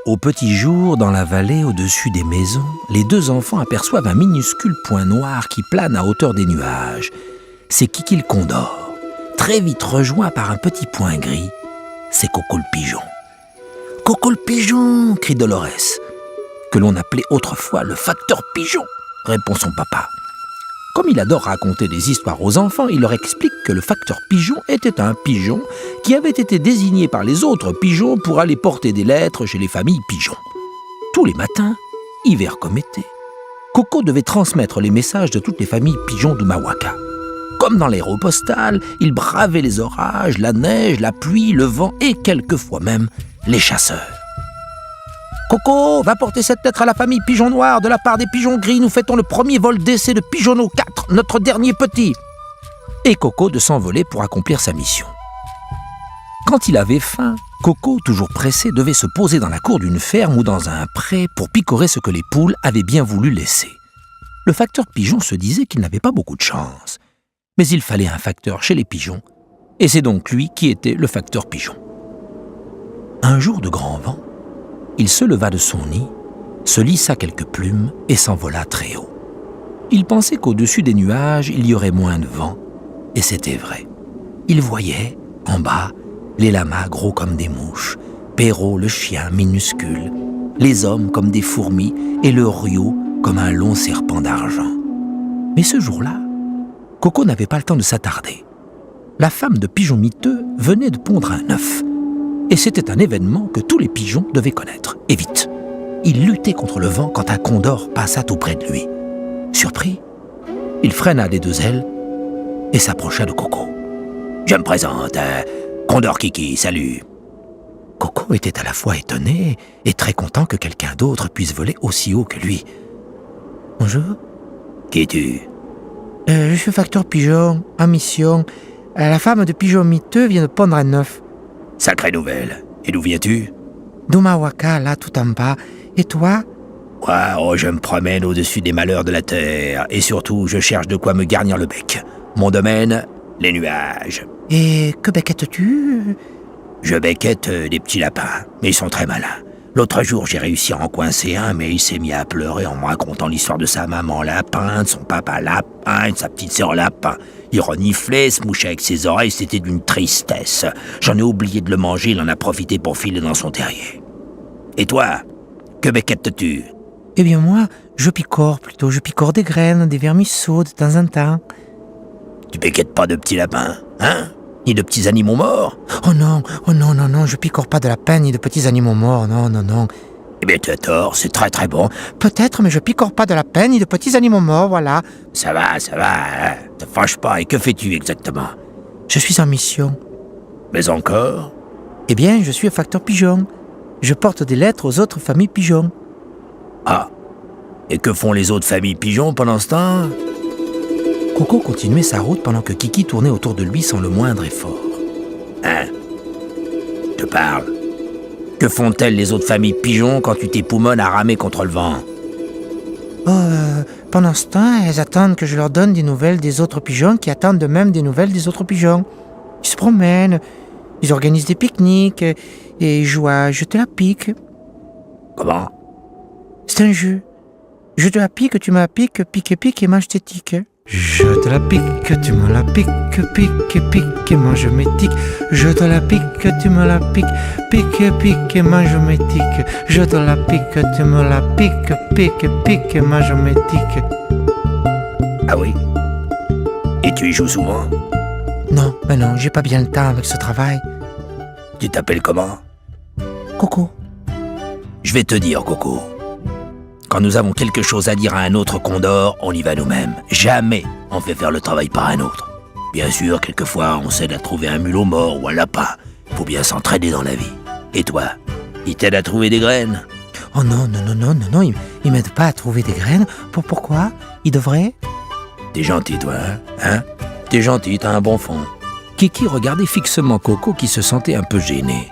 Au petit jour, dans la vallée, au-dessus des maisons, les deux enfants aperçoivent un minuscule point noir qui plane à hauteur des nuages. C'est Kiki le condor, très vite rejoint par un petit point gris. C'est Coco le pigeon. « Coco le pigeon !» crie Dolores, que l'on appelait autrefois le facteur pigeon, répond son papa. Comme il adore raconter des histoires aux enfants, il leur explique que le facteur pigeon était un pigeon qui avait été désigné par les autres pigeons pour aller porter des lettres chez les familles pigeons. Tous les matins, hiver comme été, Coco devait transmettre les messages de toutes les familles pigeons d'Umawaka. Comme dans l'aéropostale, il bravait les orages, la neige, la pluie, le vent et quelquefois même les chasseurs. « Coco, va porter cette lettre à la famille Pigeon Noir de la part des pigeons gris. Nous fêtons le premier vol d'essai de Pigeonneau 4, notre dernier petit. » Et Coco de s'envoler pour accomplir sa mission. Quand il avait faim, Coco, toujours pressé, devait se poser dans la cour d'une ferme ou dans un pré pour picorer ce que les poules avaient bien voulu laisser. Le facteur pigeon se disait qu'il n'avait pas beaucoup de chance. Mais il fallait un facteur chez les pigeons, et c'est donc lui qui était le facteur pigeon. Un jour de grand vent, il se leva de son nid, se lissa quelques plumes et s'envola très haut. Il pensait qu'au-dessus des nuages, il y aurait moins de vent, et c'était vrai. Il voyait, en bas, les lamas gros comme des mouches, Perrault le chien minuscule, les hommes comme des fourmis et le rio comme un long serpent d'argent. Mais ce jour-là, Coco n'avait pas le temps de s'attarder. La femme de Pigeon Miteux venait de pondre un œuf. Et c'était un événement que tous les pigeons devaient connaître. Et vite, il luttait contre le vent quand un condor passa tout près de lui. Surpris, il freina des deux ailes et s'approcha de Coco. « Je me présente, Condor Kiki, salut !» Coco était à la fois étonné et très content que quelqu'un d'autre puisse voler aussi haut que lui. « Bonjour. »« Qui es-tu ?»« Je suis facteur pigeon, en mission. La femme de Pigeon Miteux vient de pondre un œuf. » « Sacrée nouvelle. Et d'où viens-tu ?»« D'Umawaka, là, tout en bas. Et toi ?»« Oh, je me promène au-dessus des malheurs de la terre. Et surtout, je cherche de quoi me garnir le bec. Mon domaine, les nuages. »« Et que becquettes-tu ?»« Je becquette des petits lapins, mais ils sont très malins. L'autre jour, j'ai réussi à en coincer un, mais il s'est mis à pleurer en me racontant l'histoire de sa maman lapin, de son papa lapin et de sa petite sœur lapin. Il reniflait, se mouchait avec ses oreilles, c'était d'une tristesse. J'en ai oublié de le manger, il en a profité pour filer dans son terrier. Et toi, que becquettes-tu ? Eh bien moi, je picore plutôt. Je picore des graines, des vermisseaux de temps en temps. Tu becquettes pas de petits lapins, hein ? Ni de petits animaux morts ? Oh non, je picore pas de lapins ni de petits animaux morts, non. Eh bien, tu as tort, c'est très très bon. Peut-être, mais je picore pas de lapins ni de petits animaux morts, voilà. Ça va, hein ? Te fâche pas, et que fais-tu exactement ? Je suis en mission. Mais encore ? Eh bien, je suis un facteur pigeon. Je porte des lettres aux autres familles pigeons. Ah, et que font les autres familles pigeons pendant ce temps ? Coco continuait sa route pendant que Kiki tournait autour de lui sans le moindre effort. Hein ? Je te parle. Que font-elles les autres familles pigeons quand tu t'époumones à ramer contre le vent ? Pendant ce temps, elles attendent que je leur donne des nouvelles des autres pigeons qui attendent de même des nouvelles des autres pigeons. Ils se promènent, ils organisent des pique-niques et ils jouent à Je te la pique. Comment ? C'est un jeu. Je te la pique, tu me la piques, pique et mange tes tiques. Je te la pique, tu me la piques, pique, mange mes tiques. Je te la pique, tu me la piques, pique, mange mes tiques. Je te la pique, tu me la pique, mange mes tiques. Ah oui ? Et tu y joues souvent ? Non, j'ai pas bien le temps avec ce travail. Tu t'appelles comment ? Coco. Je vais te dire, Coco. Quand nous avons quelque chose à dire à un autre condor, on y va nous-mêmes. Jamais on fait faire le travail par un autre. Bien sûr, quelquefois, on s'aide à trouver un mulot mort ou un lapin. Faut bien s'entraider dans la vie. Et toi, il t'aide à trouver des graines ? Oh non, il m'aide pas à trouver des graines. Pourquoi ? Il devrait ? T'es gentil, toi, hein ? T'es gentil, t'as un bon fond. Kiki regardait fixement Coco qui se sentait un peu gêné.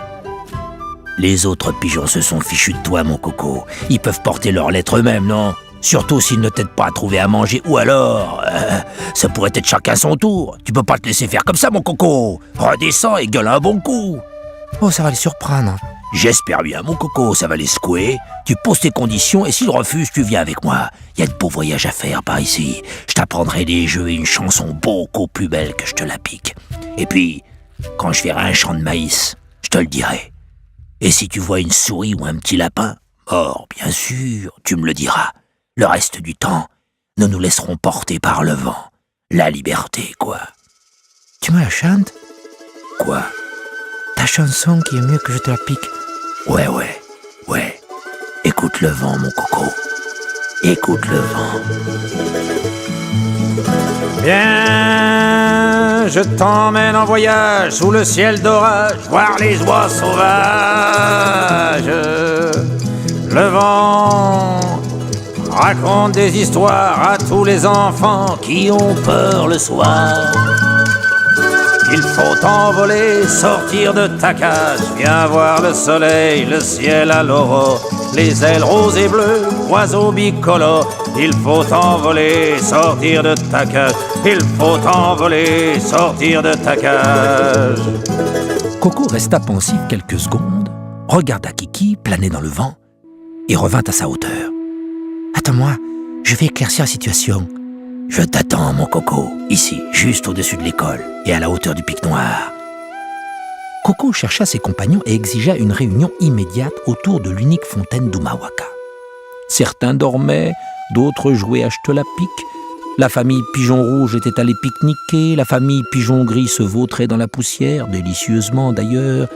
Les autres pigeons se sont fichus de toi, mon Coco. Ils peuvent porter leurs lettres eux-mêmes, non ? Surtout s'ils ne t'aident pas à trouver à manger. Ou alors, ça pourrait être chacun son tour. Tu peux pas te laisser faire comme ça, mon Coco. Redescends et gueule un bon coup. Oh, ça va les surprendre. J'espère bien, mon coco, ça va les secouer. Tu poses tes conditions et s'ils refusent, tu viens avec moi. Il y a de beaux voyages à faire par ici. Je t'apprendrai des jeux et une chanson beaucoup plus belle que je te la pique. Et puis, quand je verrai un champ de maïs, je te le dirai. Et si tu vois une souris ou un petit lapin, mort, bien sûr, tu me le diras. Le reste du temps, nous nous laisserons porter par le vent. La liberté, quoi. Tu me la chantes? Quoi? Ta chanson qui est mieux que je te la pique. Ouais. Écoute le vent, mon coco. Écoute le vent. Viens, je t'emmène en voyage sous le ciel d'orage, voir les oies sauvages. Le vent raconte des histoires à tous les enfants qui ont peur le soir. Il faut t'envoler, sortir de ta cage. Viens voir le soleil, le ciel à l'aurore, les ailes roses et bleues, oiseaux bicolores. Il faut t'envoler, sortir de ta cage. Il faut t'envoler, sortir de ta cage. Coco resta pensif quelques secondes, regarda Kiki planer dans le vent et revint à sa hauteur. Attends-moi, je vais éclaircir la situation. Je t'attends, mon coco, ici, juste au-dessus de l'école et à la hauteur du pic noir. Coco chercha ses compagnons et exigea une réunion immédiate autour de l'unique fontaine d'Umawaka. Certains dormaient, d'autres jouaient à je-te-la-pique. La famille Pigeon Rouge était allée pique-niquer, la famille Pigeon Gris se vautrait dans la poussière, délicieusement d'ailleurs,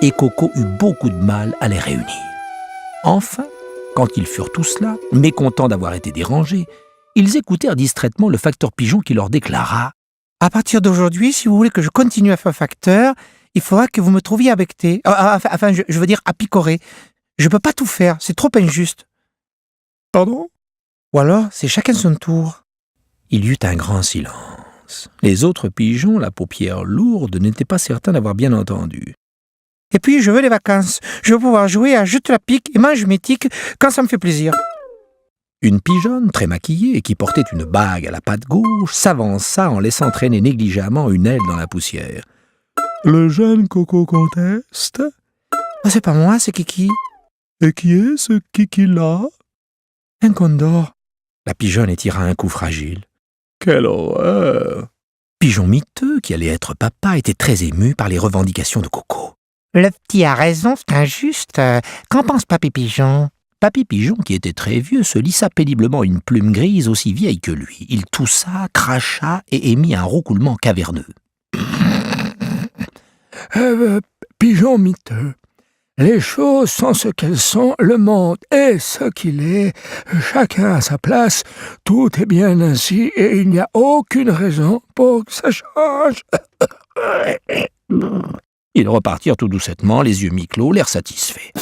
et Coco eut beaucoup de mal à les réunir. Enfin, quand ils furent tous là, mécontents d'avoir été dérangés, ils écoutèrent distraitement le facteur pigeon qui leur déclara « À partir d'aujourd'hui, si vous voulez que je continue à faire facteur, il faudra que vous me trouviez avec thé. Enfin, je veux dire à picorer. Je peux pas tout faire, c'est trop injuste. » « Pardon ?»« Ou alors, c'est chacun son tour. » Il y eut un grand silence. Les autres pigeons, la paupière lourde, n'étaient pas certains d'avoir bien entendu. « Et puis, je veux les vacances. Je veux pouvoir jouer à je te la pique et mange mes tiques quand ça me fait plaisir. » Une pigeonne très maquillée et qui portait une bague à la patte gauche s'avança en laissant traîner négligemment une aile dans la poussière. « Le jeune Coco conteste. »« Oh, c'est pas moi, c'est Kiki. »« Et qui est ce Kiki-là ?»« Un condor. » La pigeonne étira un coup fragile. « Quelle horreur !» Pigeon miteux, qui allait être papa, était très ému par les revendications de Coco. « Le petit a raison, c'est injuste. Qu'en pense Papy Pigeon ?» Papy Pigeon, qui était très vieux, se lissa péniblement une plume grise aussi vieille que lui. Il toussa, cracha et émit un roucoulement caverneux. Pigeon miteux, les choses sont ce qu'elles sont, le monde est ce qu'il est, chacun à sa place, tout est bien ainsi et il n'y a aucune raison pour que ça change. Ils repartirent tout doucettement, les yeux mi-clos, l'air satisfait.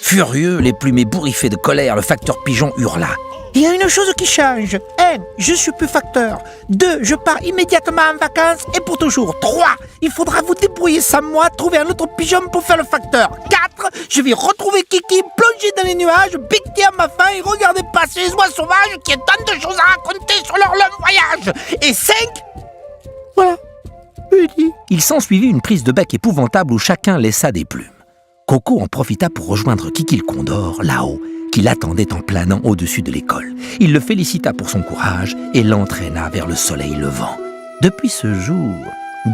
Furieux, les plumes ébouriffées de colère, le facteur pigeon hurla. « Il y a une chose qui change. 1. Je suis plus facteur. 2. Je pars immédiatement en vacances et pour toujours. 3. Il faudra vous débrouiller sans moi, trouver un autre pigeon pour faire le facteur. 4. Je vais retrouver Kiki, plonger dans les nuages, piquer à ma faim et regarder passer les oies sauvages qui ont tant de choses à raconter sur leur long voyage. Et 5. Voilà. Il s'ensuivit une prise de bec épouvantable où chacun laissa des plumes. Coco en profita pour rejoindre Kiki le Condor, là-haut, qui l'attendait en planant au-dessus de l'école. Il le félicita pour son courage et l'entraîna vers le soleil levant. Depuis ce jour,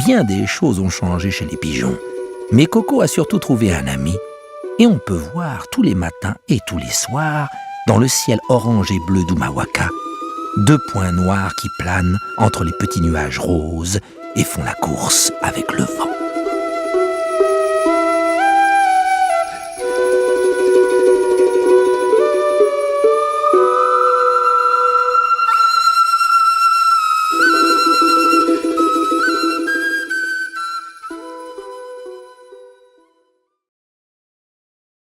bien des choses ont changé chez les pigeons. Mais Coco a surtout trouvé un ami, et on peut voir tous les matins et tous les soirs, dans le ciel orange et bleu d'Umawaka, 2 points noirs qui planent entre les petits nuages roses et font la course avec le vent.